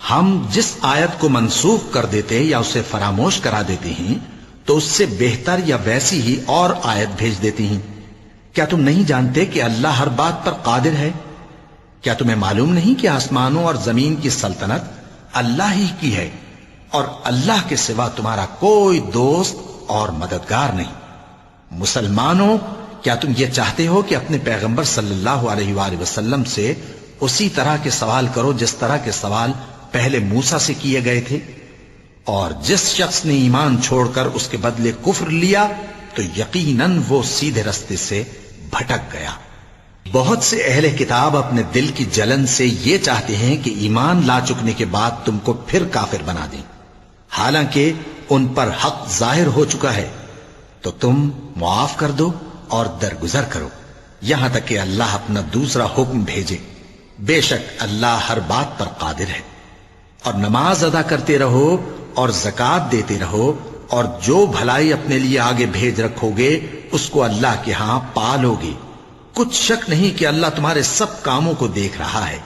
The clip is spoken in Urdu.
ہم جس آیت کو منسوخ کر دیتے یا اسے فراموش کرا دیتے ہیں تو اس سے بہتر یا ویسی ہی اور آیت بھیج دیتی ہیں۔ کیا تم نہیں جانتے کہ اللہ ہر بات پر قادر ہے؟ کیا تمہیں معلوم نہیں کہ آسمانوں اور زمین کی سلطنت اللہ ہی کی ہے اور اللہ کے سوا تمہارا کوئی دوست اور مددگار نہیں؟ مسلمانوں، کیا تم یہ چاہتے ہو کہ اپنے پیغمبر صلی اللہ علیہ وآلہ وسلم سے اسی طرح کے سوال کرو جس طرح کے سوال پہلے موسیٰ سے کیے گئے تھے؟ اور جس شخص نے ایمان چھوڑ کر اس کے بدلے کفر لیا تو یقیناً وہ سیدھے رستے سے بھٹک گیا۔ بہت سے اہل کتاب اپنے دل کی جلن سے یہ چاہتے ہیں کہ ایمان لا چکنے کے بعد تم کو پھر کافر بنا دیں، حالانکہ ان پر حق ظاہر ہو چکا ہے۔ تو تم معاف کر دو اور درگزر کرو یہاں تک کہ اللہ اپنا دوسرا حکم بھیجے۔ بے شک اللہ ہر بات پر قادر ہے۔ اور نماز ادا کرتے رہو اور زکوٰۃ دیتے رہو، اور جو بھلائی اپنے لیے آگے بھیج رکھو گے اس کو اللہ کے ہاں پالو گے۔ کچھ شک نہیں کہ اللہ تمہارے سب کاموں کو دیکھ رہا ہے۔